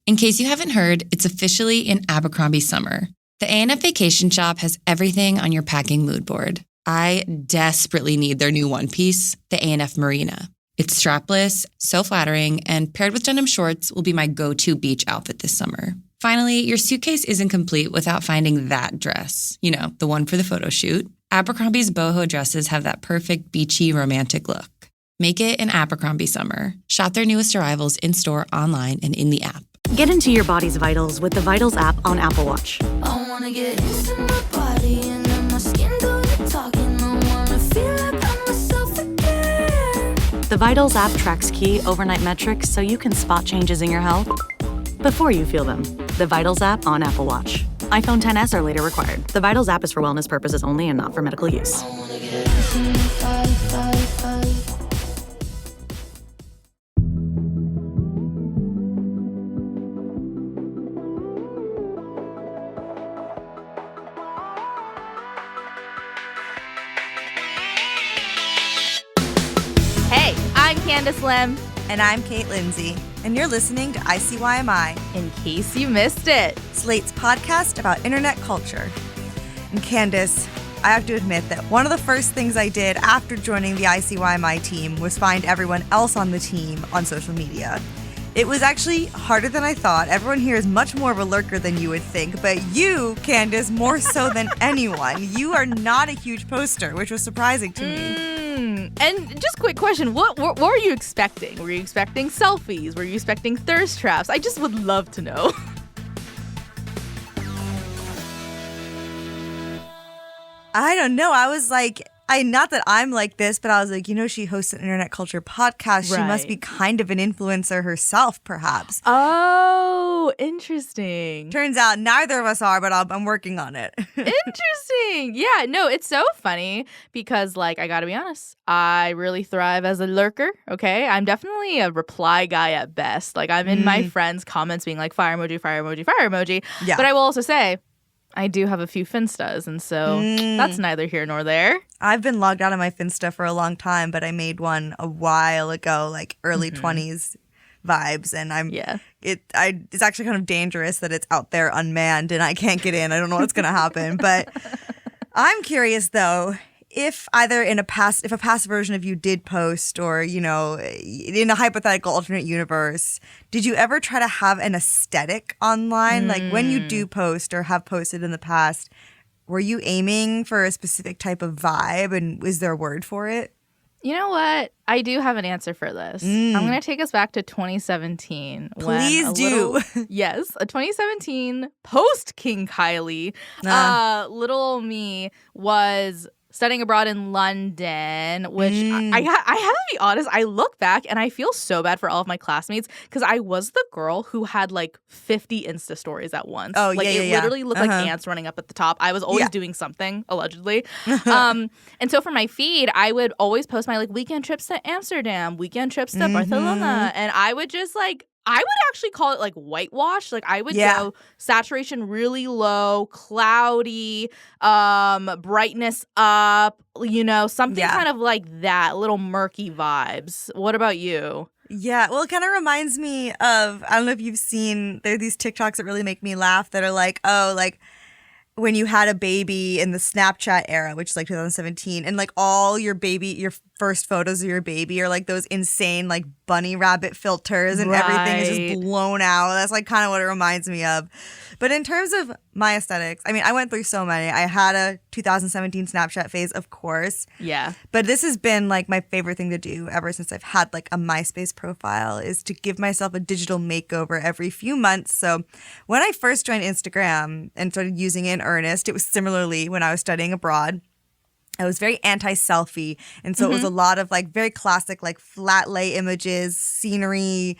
In case you haven't heard, it's officially in Abercrombie summer. The A&F Vacation Shop has everything on your packing mood board. I desperately need their new one piece, the A&F Marina. It's strapless, so flattering, and paired with denim shorts will be my go-to beach outfit this summer. Finally, your suitcase isn't complete without finding that dress. You know, the one for the photo shoot. Abercrombie's boho dresses have that perfect beachy, romantic look. Make it an Abercrombie summer. Shop their newest arrivals in-store, online, and in the app. Get into your body's vitals with the Vitals app on Apple Watch. I wanna get into my body and let my skin do the talking. I wanna feel like I'm myself again. The Vitals app tracks key overnight metrics so you can spot changes in your health before you feel them. The Vitals app on Apple Watch. iPhone XS or later required. The Vitals app is for wellness purposes only and not for medical use. I wanna get into my body. Hey, I'm Candice Lim. And I'm Kate Lindsay, and you're listening to ICYMI, In case you missed it. Slate's podcast about internet culture. And Candice, I have to admit that one of the first things I did after joining the ICYMI team was find everyone else on the team on social media. It was actually harder than I thought. Everyone here is much more of a lurker than you would think, but you, Candice, more so than anyone. You are not a huge poster, which was surprising to me. And just quick question, what were you expecting? Were you expecting selfies? Were you expecting thirst traps? I just would love to know. I don't know. I was like, not that I'm like this, but I was like, she hosts an internet culture podcast. She must be kind of an influencer herself, perhaps. Oh, interesting. Turns out neither of us are, but I'm working on it. Interesting. Yeah, no, it's so funny because, like, I gotta be honest, I really thrive as a lurker, okay? I'm definitely a reply guy at best. Like, I'm in my friends' comments being like, fire emoji, fire emoji, fire emoji. Yeah. But I will also say, I do have a few Finstas, and so that's neither here nor there. I've been logged out of my Finsta for a long time, but I made one a while ago, like early 20s vibes, and it's actually kind of dangerous that it's out there unmanned and I can't get in. I don't know what's going to happen, but I'm curious though, if either if a past version of you did post, or in a hypothetical alternate universe, did you ever try to have an aesthetic online? Like when you do post or have posted in the past, were you aiming for a specific type of vibe, and is there a word for it? You know what? I do have an answer for this. I'm going to take us back to 2017. Please do. Yes, a 2017 post King Kylie. Little me was studying abroad in London, which I have to be honest, I look back and I feel so bad for all of my classmates because I was the girl who had like 50 Insta stories at once. Oh, like it literally looked like ants running up at the top. I was always doing something, allegedly. And so for my feed, I would always post my like weekend trips to Amsterdam, weekend trips to Barcelona, and I would just I would actually call it like whitewash. Like I would go saturation really low, cloudy, brightness up, something kind of like that, little murky vibes. What about you? Yeah, well, it kind of reminds me of, I don't know if you've seen, there are these TikToks that really make me laugh that are like, when you had a baby in the Snapchat era, which is like 2017, and like all your first photos of your baby are like those insane like bunny rabbit filters and everything is just blown out. That's like kind of what it reminds me of. But in terms of my aesthetics, I mean, I went through so many. I had a 2017 Snapchat phase, of course. Yeah. But this has been like my favorite thing to do ever since I've had like a MySpace profile, is to give myself a digital makeover every few months. So when I first joined Instagram and started using it in earnest, it was similarly when I was studying abroad. I was very anti-selfie, and so it was a lot of like very classic like flat lay images, scenery,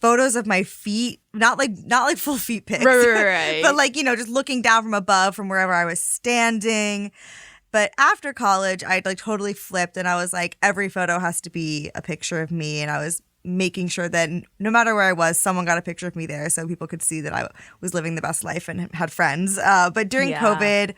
photos of my feet, not like full feet pics, right. but like just looking down from above from wherever I was standing. But after college, I'd like totally flipped, and I was like, every photo has to be a picture of me, and I was making sure that no matter where I was, someone got a picture of me there so people could see that I was living the best life and had friends. But during COVID,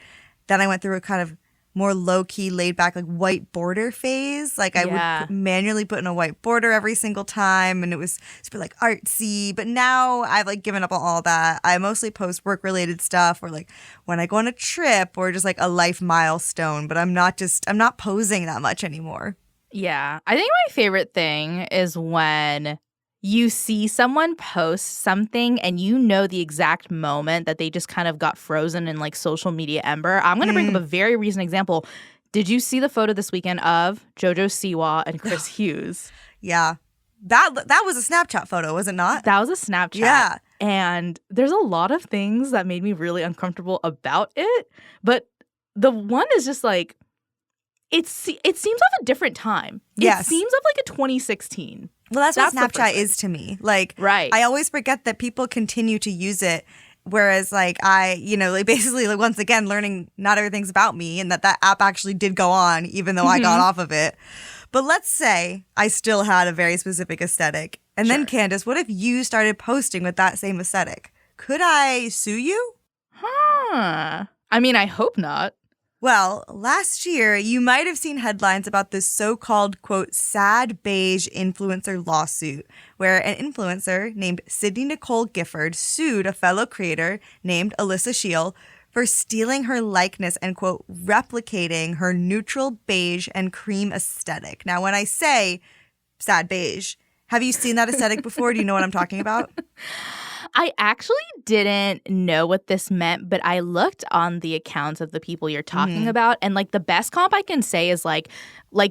then I went through a kind of more low-key, laid-back, like white border phase. Like I would manually put in a white border every single time, and it was super like artsy. But now I've like given up on all that. I mostly post work-related stuff or like when I go on a trip or just like a life milestone. But I'm not posing that much anymore. Yeah. I think my favorite thing is when you see someone post something and you know the exact moment that they just kind of got frozen in like social media ember. I'm going to bring up a very recent example. Did you see the photo this weekend of JoJo Siwa and Chris Hughes? Yeah. That was a Snapchat photo, was it not? That was a Snapchat. Yeah. And there's a lot of things that made me really uncomfortable about it. But the one is just like, it seems of a different time. Yes. It seems of like a 2016. Well, that's what Snapchat is to me. Like, right. I always forget that people continue to use it. Whereas, like, like basically, like, once again, learning not everything's about me and that app actually did go on, even though I got off of it. But let's say I still had a very specific aesthetic. And then, Candice, what if you started posting with that same aesthetic? Could I sue you? I mean, I hope not. Well, last year, you might have seen headlines about this so-called, quote, sad beige influencer lawsuit, where an influencer named Sydney Nicole Gifford sued a fellow creator named Alyssa Shiel for stealing her likeness and, quote, replicating her neutral beige and cream aesthetic. Now, when I say sad beige, have you seen that aesthetic before? Do you know what I'm talking about? I actually didn't know what this meant, but I looked on the accounts of the people you're talking about, and like the best comp I can say is like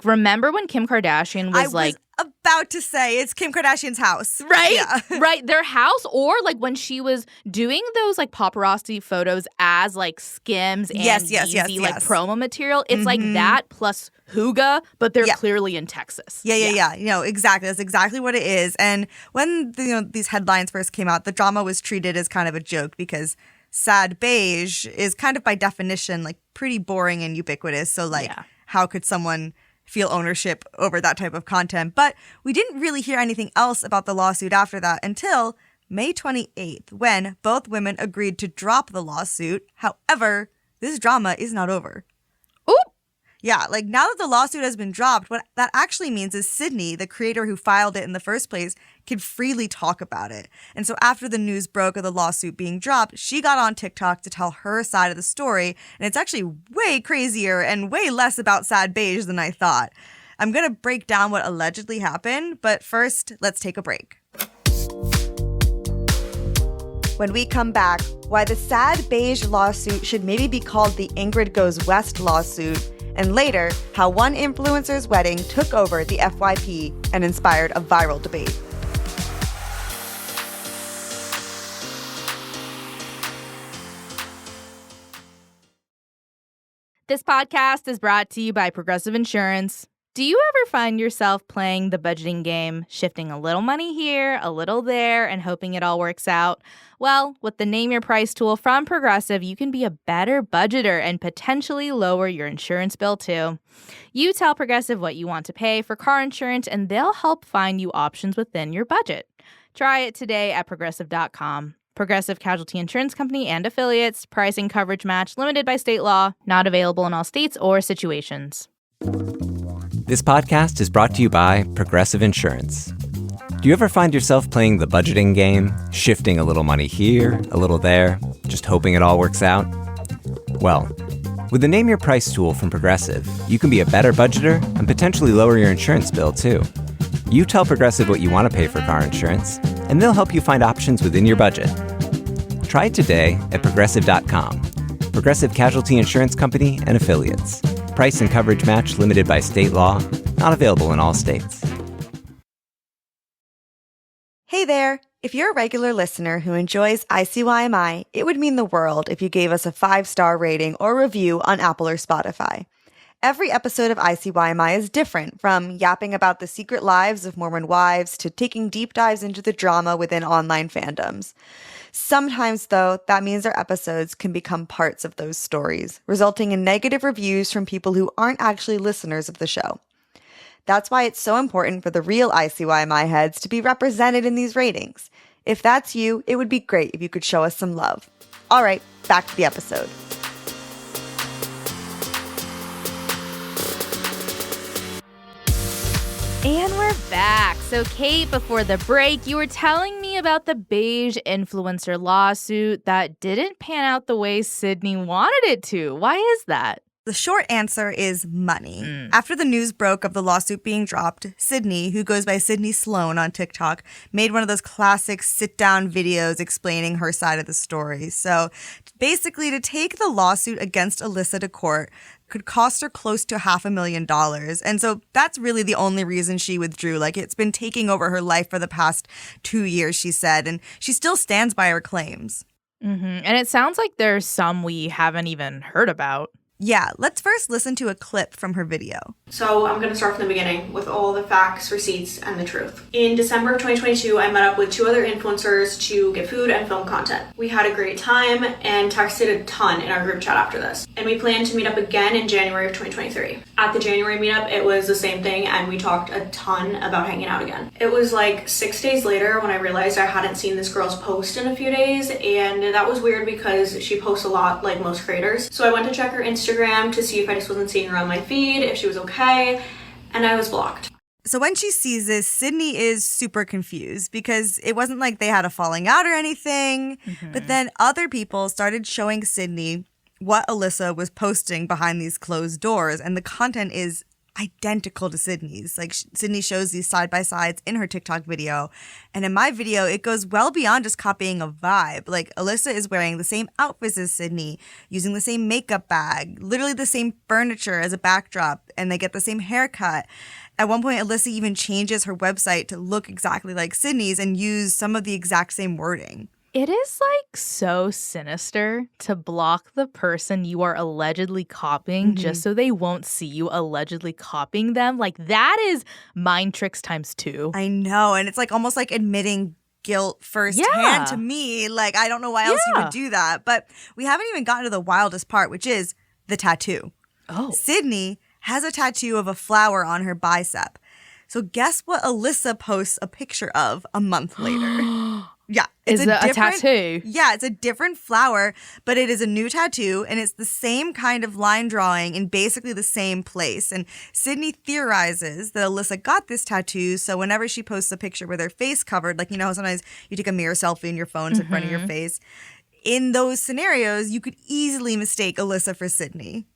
remember when Kim Kardashian was about to say it's Kim Kardashian's house. Right? Yeah. Right. Their house, or like when she was doing those like paparazzi photos as like Skims and Yeezy, like promo material. It's like that plus Hygge, but they're clearly in Texas. Yeah. You know, exactly. That's exactly what it is. And when these headlines first came out, the drama was treated as kind of a joke because sad beige is kind of by definition like pretty boring and ubiquitous. So like how could someone feel ownership over that type of content? But we didn't really hear anything else about the lawsuit after that until May 28th, when both women agreed to drop the lawsuit. However, this drama is not over. Oop! Yeah, like now that the lawsuit has been dropped, what that actually means is Sydney, the creator who filed it in the first place, can freely talk about it. And so after the news broke of the lawsuit being dropped, she got on TikTok to tell her side of the story. And it's actually way crazier and way less about sad beige than I thought. I'm going to break down what allegedly happened, but first, let's take a break. When we come back, why the sad beige lawsuit should maybe be called the Ingrid Goes West lawsuit, and later, how one influencer's wedding took over the FYP and inspired a viral debate. This podcast is brought to you by Progressive Insurance. Do you ever find yourself playing the budgeting game, shifting a little money here, a little there, and hoping it all works out? Well, with the Name Your Price tool from Progressive, you can be a better budgeter and potentially lower your insurance bill too. You tell Progressive what you want to pay for car insurance, and they'll help find you options within your budget. Try it today at Progressive.com. Progressive Casualty Insurance Company and Affiliates. Pricing coverage match limited by state law. Not available in all states or situations. This podcast is brought to you by Progressive Insurance. Do you ever find yourself playing the budgeting game, shifting a little money here, a little there, just hoping it all works out? Well, with the Name Your Price tool from Progressive, you can be a better budgeter and potentially lower your insurance bill, too. You tell Progressive what you want to pay for car insurance, and they'll help you find options within your budget. Try it today at Progressive.com. Progressive Casualty Insurance Company and Affiliates. Price and coverage match limited by state law. Not available in all states. Hey there! If you're a regular listener who enjoys ICYMI, it would mean the world if you gave us a 5-star rating or review on Apple or Spotify. Every episode of ICYMI is different, from yapping about the secret lives of Mormon wives to taking deep dives into the drama within online fandoms. Sometimes, though, that means our episodes can become parts of those stories, resulting in negative reviews from people who aren't actually listeners of the show. That's why it's so important for the real ICYMI heads to be represented in these ratings. If that's you, it would be great if you could show us some love. All right, back to the episode. And we're back. So, Kate, before the break, you were telling me about the Beige influencer lawsuit that didn't pan out the way Sydney wanted it to. Why is that? The short answer is money. After the news broke of the lawsuit being dropped, Sydney, who goes by Sydney Sloan on TikTok, made one of those classic sit-down videos explaining her side of the story. So basically, to take the lawsuit against Alyssa to court could cost her close to $500,000. And so that's really the only reason she withdrew. Like, it's been taking over her life for the past 2 years, she said, and she still stands by her claims. And it sounds like there's some we haven't even heard about. Yeah, let's first listen to a clip from her video. So I'm going to start from the beginning with all the facts, receipts, and the truth. In December of 2022, I met up with 2 other influencers to get food and film content. We had a great time and texted a ton in our group chat after this. And we planned to meet up again in January of 2023. At the January meetup, it was the same thing, and we talked a ton about hanging out again. It was like 6 days later when I realized I hadn't seen this girl's post in a few days, and that was weird because she posts a lot like most creators. So I went to check her Instagram to see if I just wasn't seeing her on my feed, if she was okay, and I was blocked. So when she sees this, Sydney is super confused because it wasn't like they had a falling out or anything. But then other people started showing Sydney what Alyssa was posting behind these closed doors, and the content is identical to Sydney's. Like, Sydney shows these side-by-sides in her TikTok video, and in my video, it goes well beyond just copying a vibe. Like, Alyssa is wearing the same outfits as Sydney, using the same makeup bag, literally the same furniture as a backdrop, and they get the same haircut. At one point, Alyssa even changes her website to look exactly like Sydney's and use some of the exact same wording. It is like so sinister to block the person you are allegedly copying just so they won't see you allegedly copying them. Like, that is mind tricks times 2. I know. And it's like almost like admitting guilt firsthand to me. Like, I don't know why else you would do that. But we haven't even gotten to the wildest part, which is the tattoo. Oh. Sydney has a tattoo of a flower on her bicep. So guess what Alyssa posts a picture of a month later? Yeah. It's a tattoo? Yeah, it's a different flower, but it is a new tattoo, and it's the same kind of line drawing in basically the same place. And Sydney theorizes that Alyssa got this tattoo, so whenever she posts a picture with her face covered, like, you know, sometimes you take a mirror selfie in your phone's in front of your face. In those scenarios, you could easily mistake Alyssa for Sydney.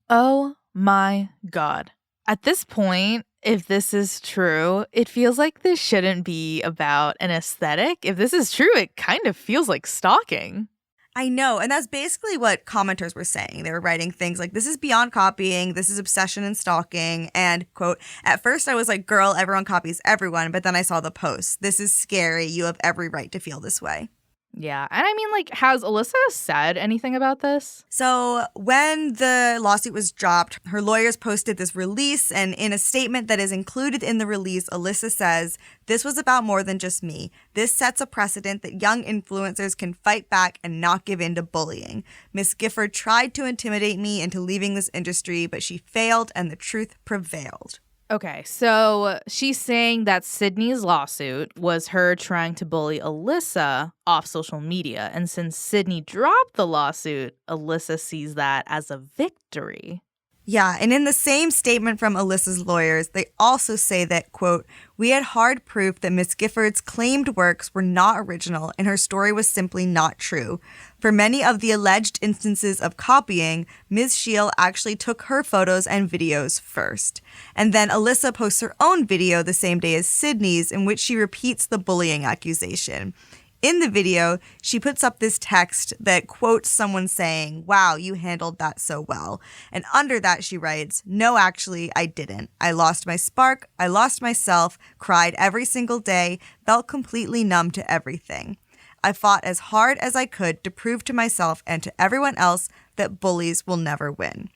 Oh my God. At this point, if this is true, it feels like this shouldn't be about an aesthetic. If this is true, it kind of feels like stalking. I know, and that's basically what commenters were saying. They were writing things like, this is beyond copying, this is obsession and stalking, and, quote, at first I was like, girl, everyone copies everyone, but then I saw the post. This is scary. You have every right to feel this way. Yeah. And I mean, like, has Alyssa said anything about this? So when the lawsuit was dropped, her lawyers posted this release, and in a statement that is included in the release, Alyssa says, this was about more than just me. This sets a precedent that young influencers can fight back and not give in to bullying. Miss Gifford tried to intimidate me into leaving this industry, but she failed and the truth prevailed. Okay, so she's saying that Sydney's lawsuit was her trying to bully Alyssa off social media. And since Sydney dropped the lawsuit, Alyssa sees that as a victory. Yeah, and in the same statement from Alyssa's lawyers, they also say that, quote, we had hard proof that Miss Gifford's claimed works were not original and her story was simply not true. For many of the alleged instances of copying, Ms. Shield actually took her photos and videos first. And then Alyssa posts her own video the same day as Sydney's, in which she repeats the bullying accusation. In the video, she puts up this text that quotes someone saying, wow, you handled that so well. And under that, she writes, no, actually, I didn't. I lost my spark. I lost myself, cried every single day, felt completely numb to everything. I fought as hard as I could to prove to myself and to everyone else that bullies will never win.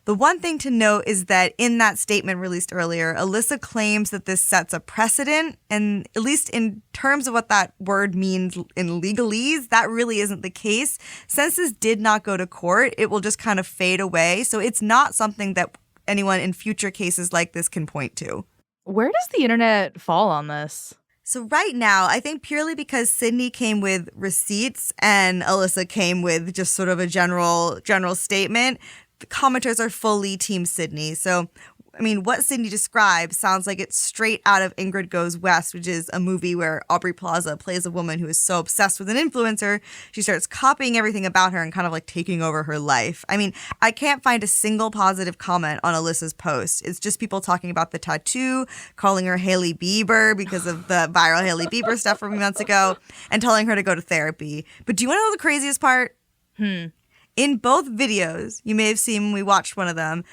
The one thing to note is that in that statement released earlier, Alyssa claims that this sets a precedent, and at least in terms of what that word means in legalese, that really isn't the case. Since this did not go to court, it will just kind of fade away, so it's not something that anyone in future cases like this can point to. Where does the internet fall on this? So right now, I think purely because Sydney came with receipts and Alyssa came with just sort of a general statement, the commenters are fully Team Sydney. So I mean, what Sydney describes sounds like it's straight out of Ingrid Goes West, which is a movie where Aubrey Plaza plays a woman who is so obsessed with an influencer, she starts copying everything about her and kind of like taking over her life. I mean, I can't find a single positive comment on Alyssa's post. It's just people talking about the tattoo, calling her Hailey Bieber because of the viral Hailey Bieber stuff from months ago, and telling her to go to therapy. But do you want to know the craziest part? In both videos, you may have seen when we watched one of them,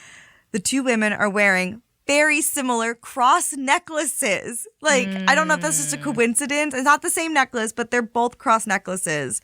the two women are wearing very similar cross necklaces. Like, I don't know if that's just a coincidence. It's not the same necklace, but they're both cross necklaces.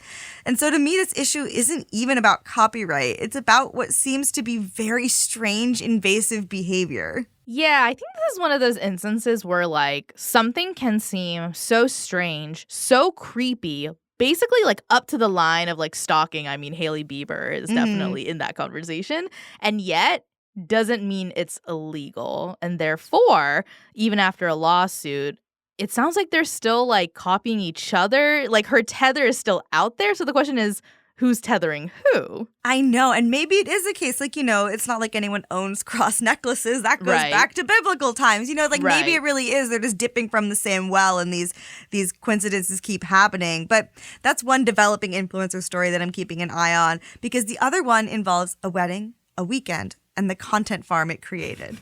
And so to me, this issue isn't even about copyright. It's about what seems to be very strange, invasive behavior. Yeah, I think this is one of those instances where, like, something can seem so strange, so creepy, basically, like, up to the line of, like, stalking. I mean, Hailey Bieber is definitely in that conversation. And yet doesn't mean it's illegal. And therefore, even after a lawsuit, it sounds like they're still, like, copying each other. Like, her tether is still out there. So the question is, who's tethering who? I know. And maybe it is a case, like, you know, it's not like anyone owns cross necklaces. That goes back to biblical times. You know, like, maybe it really is. They're just dipping from the same well and these coincidences keep happening. But that's one developing influencer story that I'm keeping an eye on, because the other one involves a wedding, a weekend, and the content farm it created.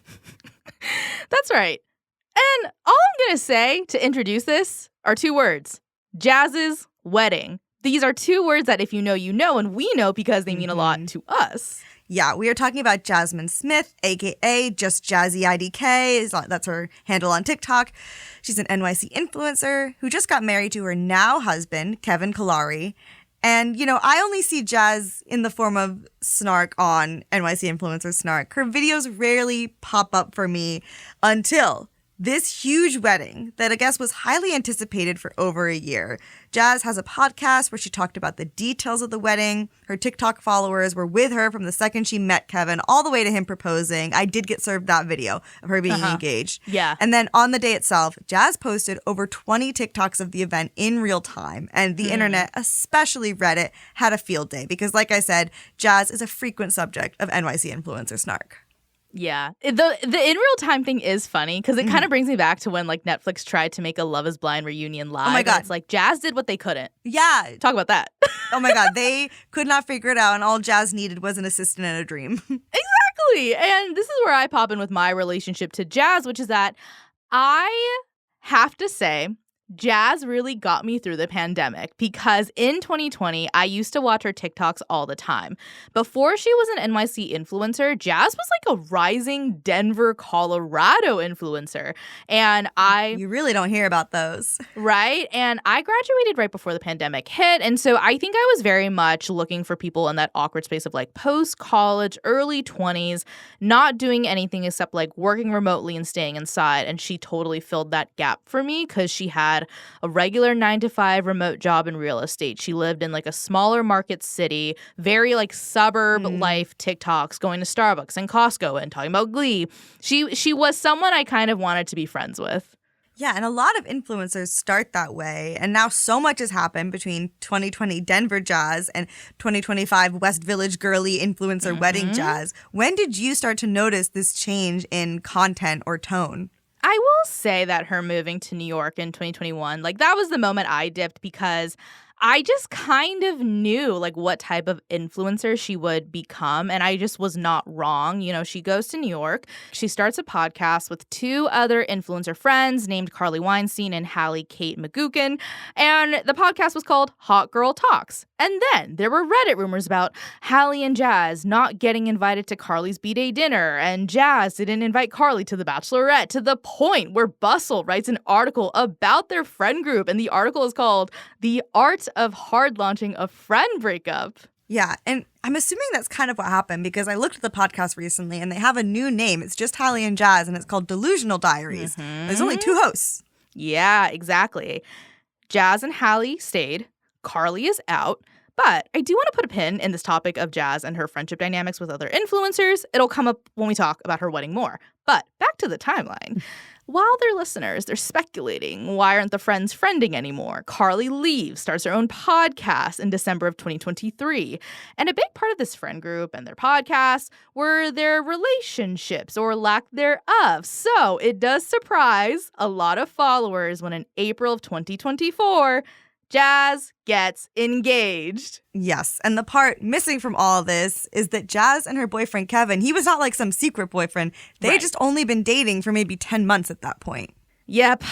That's right. And all I'm going to say to introduce this are two words: Jazz's wedding. These are two words that if you know, you know, and we know because they mean a lot to us. Yeah, we are talking about Jasmine Smith, a.k.a. Just Jazzy IDK. That's her handle on TikTok. She's an NYC influencer who just got married to her now husband, Kevin Kalari. And, you know, I only see Jazz in the form of snark on NYC Influencer Snark. Her videos rarely pop up for me until this huge wedding that I guess was highly anticipated for over a year. Jazz has a podcast where she talked about the details of the wedding. Her TikTok followers were with her from the second she met Kevin all the way to him proposing. I did get served that video of her being engaged. Yeah. And then on the day itself, Jazz posted over 20 TikToks of the event in real time. And the internet, especially Reddit, had a field day because, like I said, Jazz is a frequent subject of NYC Influencer Snark. Yeah. The in real time thing is funny because it kind of brings me back to when, like, Netflix tried to make a Love is Blind reunion live. Oh my God. It's like Jazz did what they couldn't. Yeah. Talk about that. Oh my God. They could not figure it out, and all Jazz needed was an assistant and a dream. Exactly. And this is where I pop in with my relationship to Jazz, which is that I have to say Jazz really got me through the pandemic because in 2020, I used to watch her TikToks all the time. Before she was an NYC influencer, Jazz was like a rising Denver, Colorado influencer. And You really don't hear about those. Right? And I graduated right before the pandemic hit. And so I think I was very much looking for people in that awkward space of like post-college, early 20s, not doing anything except like working remotely and staying inside. And she totally filled that gap for me because she had a regular 9-to-5 remote job in real estate. She lived in like a smaller market city, very like suburb life TikToks, going to Starbucks and Costco and talking about Glee. She was someone I kind of wanted to be friends with. Yeah, and a lot of influencers start that way. And now so much has happened between 2020 Denver Jazz and 2025 West Village girly influencer wedding Jazz. When did you start to notice this change in content or tone? I will say that her moving to New York in 2021, like that was the moment I dipped because I just kind of knew like what type of influencer she would become, and I just was not wrong. You know, she goes to New York. She starts a podcast with two other influencer friends named Carly Weinstein and Hallie Kate McGuckin, and the podcast was called Hot Girl Talks. And then there were Reddit rumors about Hallie and Jazz not getting invited to Carly's B-Day dinner, and Jazz didn't invite Carly to the Bachelorette, to the point where Bustle writes an article about their friend group, and the article is called The Art of Hard Launching a Friend Breakup. Yeah, and I'm assuming that's kind of what happened because I looked at the podcast recently and they have a new name. It's just Hallie and Jazz and it's called Delusional Diaries. There's only 2 hosts. Yeah, exactly. Jazz and Hallie stayed. Carly is out. But I do want to put a pin in this topic of Jazz and her friendship dynamics with other influencers. It'll come up when we talk about her wedding more. But back to the timeline. While they're listeners, they're speculating, why aren't the friends friending anymore? Carly leaves, starts her own podcast in December of 2023. And a big part of this friend group and their podcast were their relationships or lack thereof. So it does surprise a lot of followers when in April of 2024, Jazz gets engaged. Yes, and the part missing from all this is that Jazz and her boyfriend Kevin, he was not like some secret boyfriend. They had just only been dating for maybe 10 months at that point. Yep.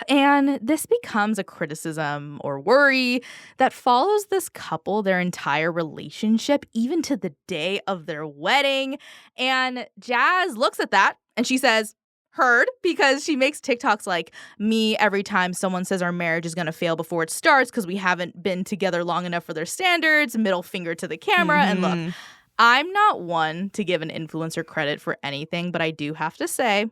And this becomes a criticism or worry that follows this couple their entire relationship, even to the day of their wedding. And Jazz looks at that and she says, heard, because she makes TikToks like me every time someone says our marriage is going to fail before it starts because we haven't been together long enough for their standards, middle finger to the camera. And look, I'm not one to give an influencer credit for anything, but I do have to say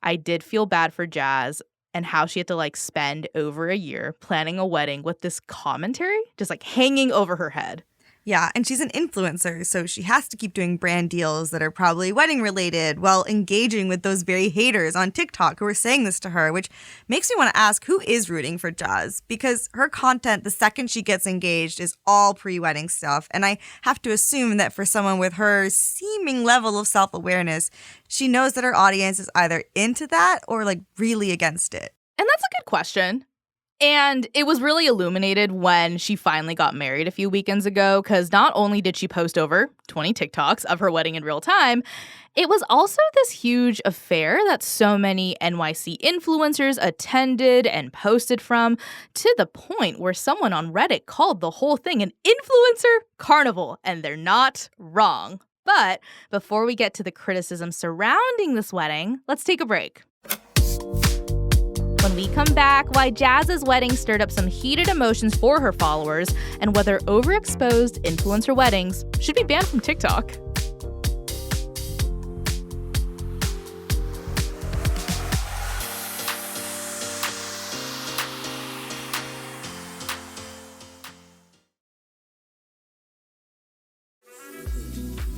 I did feel bad for Jazz and how she had to spend over a year planning a wedding with this commentary just hanging over her head. Yeah, and she's an influencer, so she has to keep doing brand deals that are probably wedding related while engaging with those very haters on TikTok who are saying this to her, which makes me want to ask, who is rooting for Jazz? Because her content, the second she gets engaged, is all pre-wedding stuff. And I have to assume that for someone with her seeming level of self-awareness, she knows that her audience is either into that or really against it. And that's a good question. And it was really illuminated when she finally got married a few weekends ago, because not only did she post over 20 TikToks of her wedding in real time, it was also this huge affair that so many NYC influencers attended and posted from, to the point where someone on Reddit called the whole thing an influencer carnival, and they're not wrong. But before we get to the criticism surrounding this wedding, let's take a break. When we come back, why Jazz's wedding stirred up some heated emotions for her followers and whether overexposed influencer weddings should be banned from TikTok.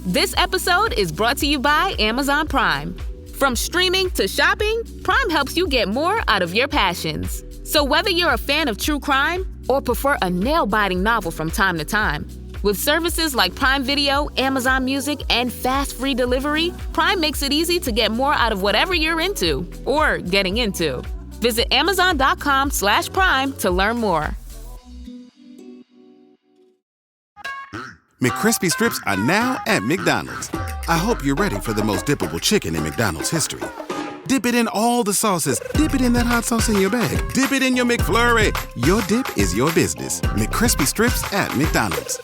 This episode is brought to you by Amazon Prime. From streaming to shopping, Prime helps you get more out of your passions. So whether you're a fan of true crime or prefer a nail-biting novel from time to time, with services like Prime Video, Amazon Music, and fast free delivery, Prime makes it easy to get more out of whatever you're into or getting into. Visit Amazon.com/Prime to learn more. McCrispy strips are now at McDonald's. I hope you're ready for the most dippable chicken in McDonald's history. Dip it in all the sauces. Dip it in that hot sauce in your bag. Dip it in your McFlurry. Your dip is your business. McCrispy strips at McDonald's.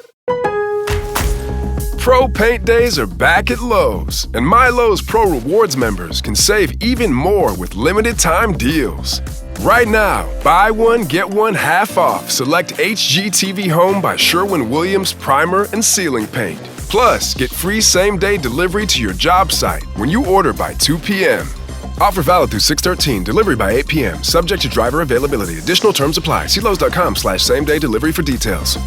Pro Paint Days are back at Lowe's, and My Lowe's Pro Rewards members can save even more with limited time deals. Right now, buy one, get one half off select HGTV Home by Sherwin-Williams primer and ceiling paint. Plus, get free same-day delivery to your job site when you order by 2 p.m. Offer valid through 6/13, delivery by 8 p.m., subject to driver availability. Additional terms apply. See Lowe's.com/same-day delivery for details.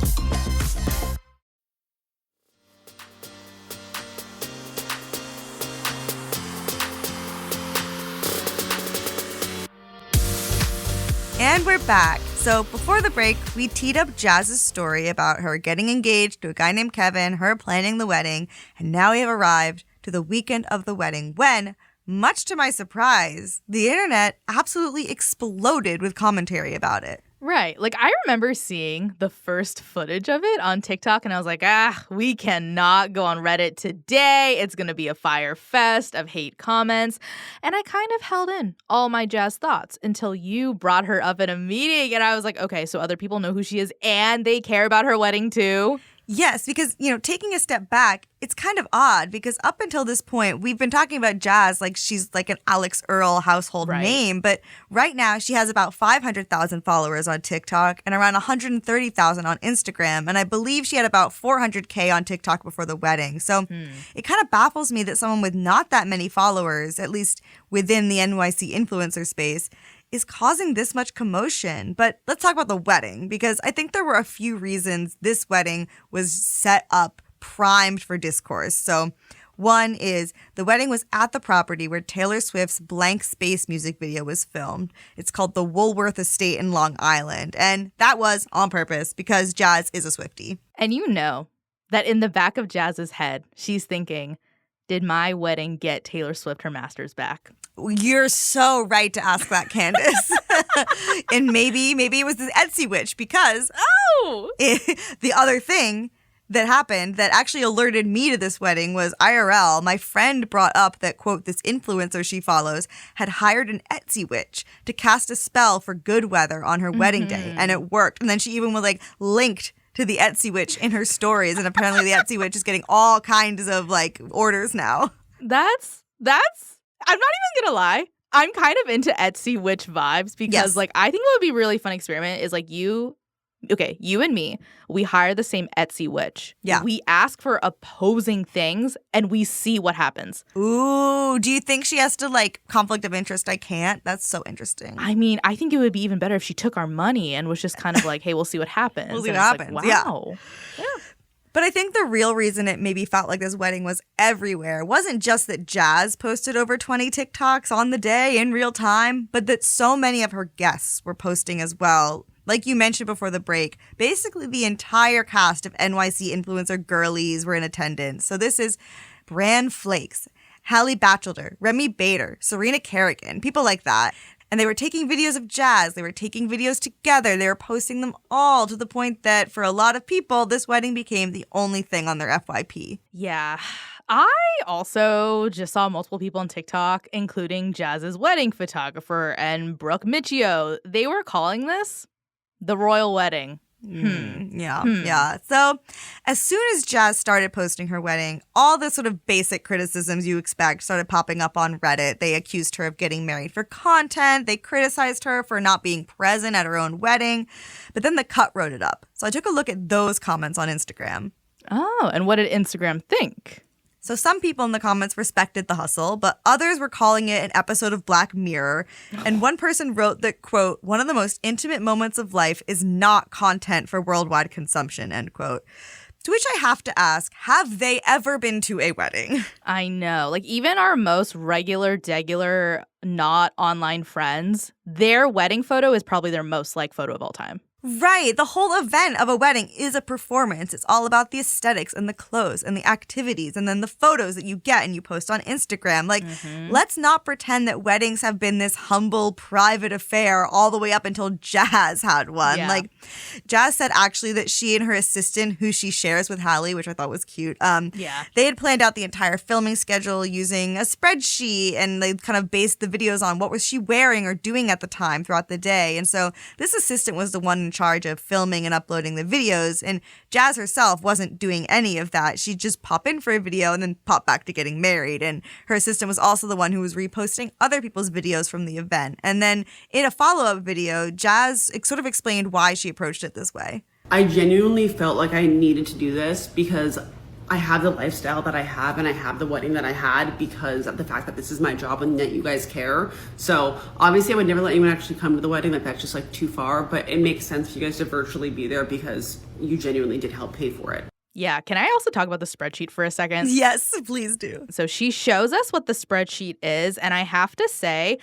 And we're back. So before the break, we teed up Jazz's story about her getting engaged to a guy named Kevin, her planning the wedding, and now we have arrived to the weekend of the wedding when, much to my surprise, the internet absolutely exploded with commentary about it. Right. I remember seeing the first footage of it on TikTok and I was like, we cannot go on Reddit today. It's going to be a fire fest of hate comments. And I kind of held in all my Jazz thoughts until you brought her up in a meeting. And I was like, okay, so other people know who she is and they care about her wedding too. Yes, because, taking a step back, it's kind of odd because up until this point, we've been talking about Jazz like she's like an Alex Earl household name. But right now, she has about 500,000 followers on TikTok and around 130,000 on Instagram. And I believe she had about 400K on TikTok before the wedding. So it kind of baffles me that someone with not that many followers, at least within the NYC influencer space, is causing this much commotion. But let's talk about the wedding, because I think there were a few reasons this wedding was set up, primed for discourse. So one is the wedding was at the property where Taylor Swift's Blank Space music video was filmed. It's called the Woolworth Estate in Long Island. And that was on purpose because Jazz is a Swiftie. And you know that in the back of Jazz's head, she's thinking, did my wedding get Taylor Swift her master's back? You're so right to ask that, Candice. And maybe it was the Etsy witch because the other thing that happened that actually alerted me to this wedding was IRL. My friend brought up that, quote, this influencer she follows had hired an Etsy witch to cast a spell for good weather on her wedding day, and it worked. And then she even was linked to the Etsy witch in her stories, and apparently the Etsy witch is getting all kinds of orders now. That's I'm not even gonna lie, I'm kind of into Etsy witch vibes because I think what would be a really fun experiment is you and me, we hire the same Etsy witch. Yeah. We ask for opposing things and we see what happens. Ooh, do you think she has to conflict of interest? I can't. That's so interesting. I mean, I think it would be even better if she took our money and was just kind of hey, we'll see what happens. We'll see what happens. Wow. Yeah. But I think the real reason it maybe felt like this wedding was everywhere wasn't just that Jazz posted over 20 TikToks on the day in real time, but that so many of her guests were posting as well. Like you mentioned before the break, basically the entire cast of NYC influencer girlies were in attendance. So this is Bran Flakes, Hallie Batchelder, Remy Bader, Serena Kerrigan, people like that. And they were taking videos of Jazz. They were taking videos together. They were posting them all to the point that for a lot of people, this wedding became the only thing on their FYP. Yeah. I also just saw multiple people on TikTok, including Jazz's wedding photographer and Brooke Michio. They were calling this the royal wedding. Yeah. So as soon as Jazz started posting her wedding, all the sort of basic criticisms you expect started popping up on Reddit. They accused her of getting married for content. They criticized her for not being present at her own wedding. But then The Cut wrote it up. So I took a look at those comments on Instagram. Oh, and what did Instagram think? So some people in the comments respected the hustle, but others were calling it an episode of Black Mirror. And one person wrote that, quote, one of the most intimate moments of life is not content for worldwide consumption, end quote. To which I have to ask, have they ever been to a wedding? I know. Even our most regular, not online friends, their wedding photo is probably their most liked photo of all time. Right. The whole event of a wedding is a performance. It's all about the aesthetics and the clothes and the activities and then the photos that you get and you post on Instagram. Let's not pretend that weddings have been this humble, private affair all the way up until Jazz had one. Yeah. Jazz said actually that she and her assistant, who she shares with Hallie, which I thought was cute, they had planned out the entire filming schedule using a spreadsheet, and they kind of based the videos on what was she wearing or doing at the time throughout the day. And so this assistant was the one in charge of filming and uploading the videos, and Jazz herself wasn't doing any of that. She'd just pop in for a video and then pop back to getting married, and her assistant was also the one who was reposting other people's videos from the event. And then in a follow-up video, Jazz sort of explained why she approached it this way. I genuinely felt like I needed to do this because I have the lifestyle that I have and I have the wedding that I had because of the fact that this is my job and that you guys care. So obviously I would never let anyone actually come to the wedding. That's just too far, but it makes sense for you guys to virtually be there because you genuinely did help pay for it. Yeah. Can I also talk about the spreadsheet for a second? Yes, please do. So she shows us what the spreadsheet is, and I have to say,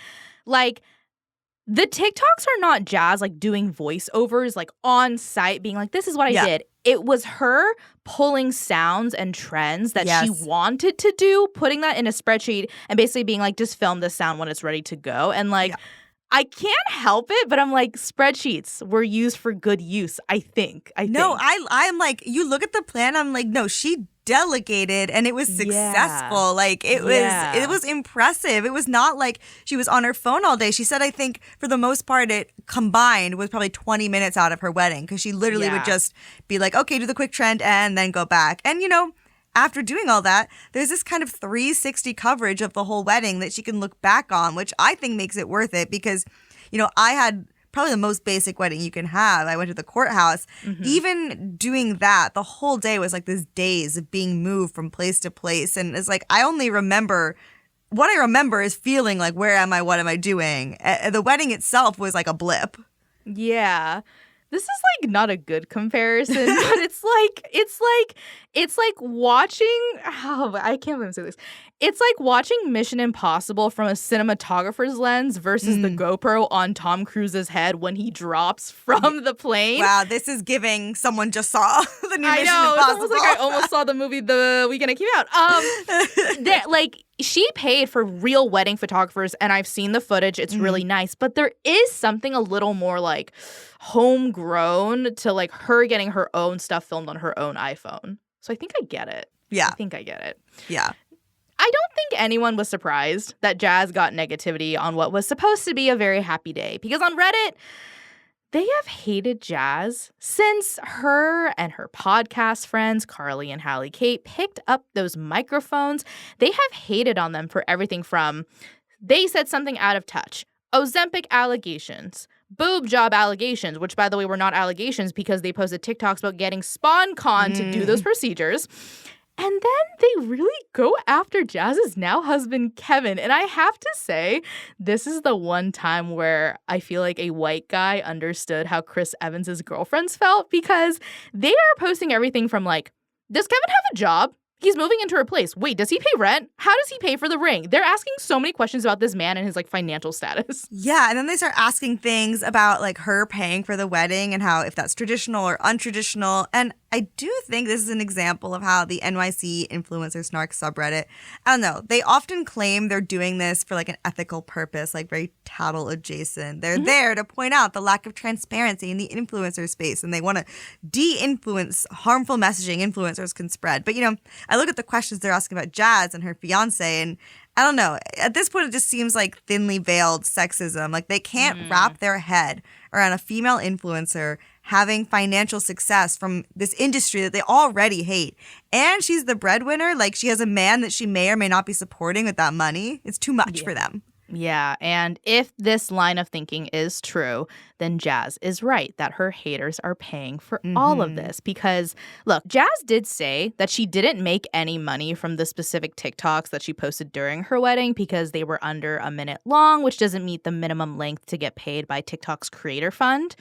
the TikToks are not Jazz doing voiceovers on site being this is what I did. It was her pulling sounds and trends that she wanted to do, putting that in a spreadsheet and basically being just film this sound when it's ready to go. And I can't help it, but I'm spreadsheets were used for good use, I think. No, I'm you look at the plan, I'm no, she delegated and it was successful. It was impressive. It was not she was on her phone all day. She said, I think for the most part, it combined was probably 20 minutes out of her wedding because she literally would just be okay, do the quick trend and then go back. And, after doing all that, there's this kind of 360 coverage of the whole wedding that she can look back on, which I think makes it worth it because, I had probably the most basic wedding you can have. I went to the courthouse. Mm-hmm. Even doing that, the whole day was this daze of being moved from place to place. And it's I only remember what I remember is feeling like, where am I? What am I doing? The wedding itself was like a blip. Yeah. This is like not a good comparison, but it's like watching, I can't even say this. It's like watching Mission Impossible from a cinematographer's lens versus the GoPro on Tom Cruise's head when he drops from the plane. Wow, this is giving someone just saw the new Mission Impossible. It's almost like I almost saw the movie the weekend it came out. Like, she paid for real wedding photographers, and I've seen the footage. It's really nice, but there is something a little more like homegrown to like her getting her own stuff filmed on her own iPhone. So I think I get it. Yeah. I think I get it. Yeah. I don't think anyone was surprised that Jazz got negativity on what was supposed to be a very happy day, because on Reddit, they have hated Jazz since her and her podcast friends, Carly and Hallie Kate, picked up those microphones. They have hated on them for everything from they said something out of touch, Ozempic allegations, boob job allegations, which, by the way, were not allegations because they posted TikToks about getting SpawnCon to do those procedures. And then they really go after Jazz's now husband, Kevin. And I have to say, this is the one time where I feel like a white guy understood how Chris Evans' girlfriends felt, because they are posting everything from like, does Kevin have a job? He's moving into her place. Wait, does he pay rent? How does he pay for the ring? They're asking so many questions about this man and his like financial status. Yeah, and then they start asking things about like her paying for the wedding and how if that's traditional or untraditional. And I do think this is an example of how the NYC influencer snark subreddit, I don't know, they often claim they're doing this for like an ethical purpose, like very tattle adjacent. They're there to point out the lack of transparency in the influencer space, and they want to de-influence harmful messaging influencers can spread. But, you know, I look at the questions they're asking about Jazz and her fiance, and I don't know, at this point it just seems like thinly veiled sexism. Like they can't wrap their head around a female influencer having financial success from this industry that they already hate. And she's the breadwinner. Like, she has a man that she may or may not be supporting with that money. It's too much for them. Yeah, and if this line of thinking is true, then Jazz is right that her haters are paying for all of this. Because, look, Jazz did say that she didn't make any money from the specific TikToks that she posted during her wedding because they were under a minute long, which doesn't meet the minimum length to get paid by TikTok's creator fund.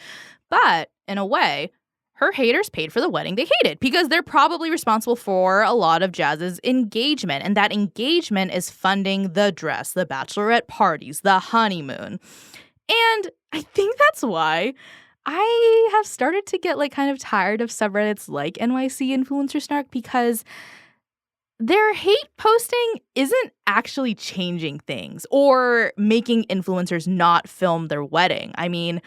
But, in a way, her haters paid for the wedding they hated because they're probably responsible for a lot of Jazz's engagement. And that engagement is funding the dress, the bachelorette parties, the honeymoon. And I think that's why I have started to get like kind of tired of subreddits like NYC Influencer Snark, because their hate posting isn't actually changing things or making influencers not film their wedding. I mean,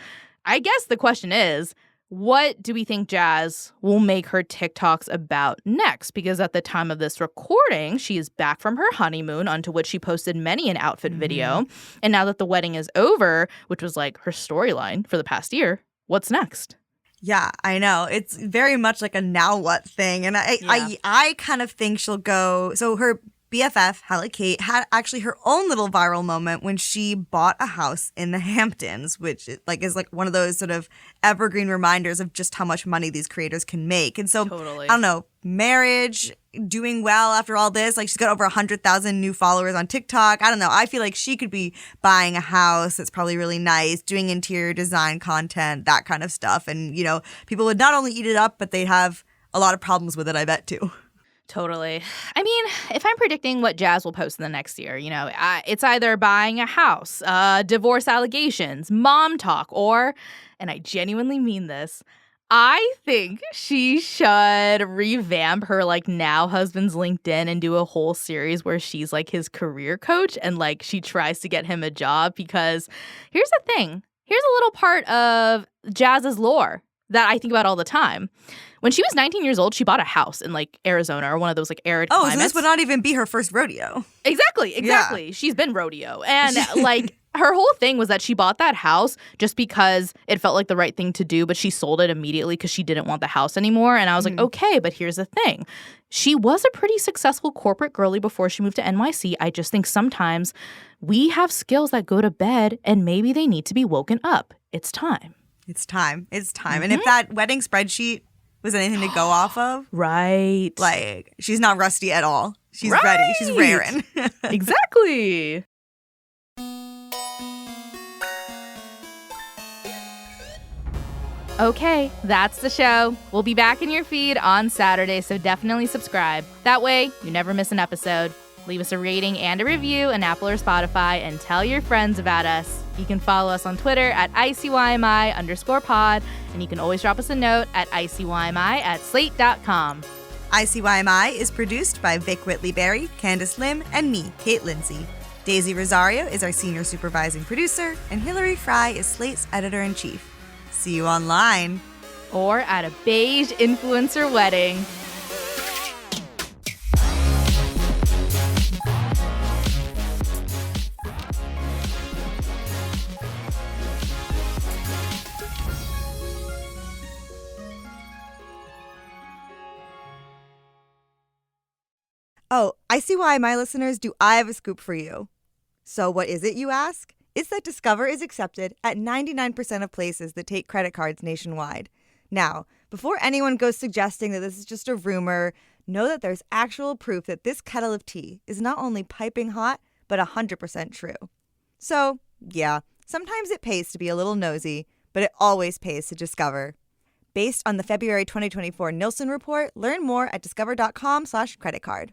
I guess the question is, what do we think Jazz will make her TikToks about next? Because at the time of this recording, she is back from her honeymoon, onto which she posted many an outfit video. And now that the wedding is over, which was like her storyline for the past year, what's next? Yeah, I know. It's very much like a now what thing. And I kind of think she'll go. So her BFF, Hallie Kate, had actually her own little viral moment when she bought a house in the Hamptons, which is like one of those sort of evergreen reminders of just how much money these creators can make. And so, I don't know, marriage, doing well after all this. Like, she's got over 100,000 new followers on TikTok. I don't know. I feel like she could be buying a house that's probably really nice, doing interior design content, that kind of stuff. And, you know, people would not only eat it up, but they'd have a lot of problems with it, I bet, too. Totally. I mean, if I'm predicting what Jazz will post in the next year, you know, it's either buying a house, divorce allegations, mom talk, or, and I genuinely mean this, I think she should revamp her like now husband's LinkedIn and do a whole series where she's like his career coach and like she tries to get him a job. Because here's the thing. Here's a little part of Jazz's lore that I think about all the time. When she was 19 years old, she bought a house in like Arizona or one of those like arid climates. So this would not even be her first rodeo. Exactly. Yeah. She's been rodeo. And like her whole thing was that she bought that house just because it felt like the right thing to do, but she sold it immediately because she didn't want the house anymore. And I was like, okay, but here's the thing. She was a pretty successful corporate girly before she moved to NYC. I just think sometimes we have skills that go to bed and maybe they need to be woken up. It's time. It's time. And if that wedding spreadsheet was anything to go off of, right, like, she's not rusty at all. She's ready. She's raring. Exactly. Okay, that's the show. We'll be back in your feed on Saturday, so definitely subscribe. That way, you never miss an episode. Leave us a rating and a review on Apple or Spotify, and tell your friends about us. You can follow us on Twitter at ICYMI_pod, and you can always drop us a note at ICYMI@slate.com. ICYMI is produced by Vic Whitley-Berry, Candice Lim, and me, Kate Lindsay. Daisy Rosario is our senior supervising producer, and Hillary Fry is Slate's editor-in-chief. See you online. Or at a Beige influencer wedding. Oh, ICYMI listeners, do I have a scoop for you? So what is it, you ask? It's that Discover is accepted at 99% of places that take credit cards nationwide. Now, before anyone goes suggesting that this is just a rumor, know that there's actual proof that this kettle of tea is not only piping hot, but 100% true. So, yeah, sometimes it pays to be a little nosy, but it always pays to discover. Based on the February 2024 Nielsen report, learn more at discover.com/creditcard.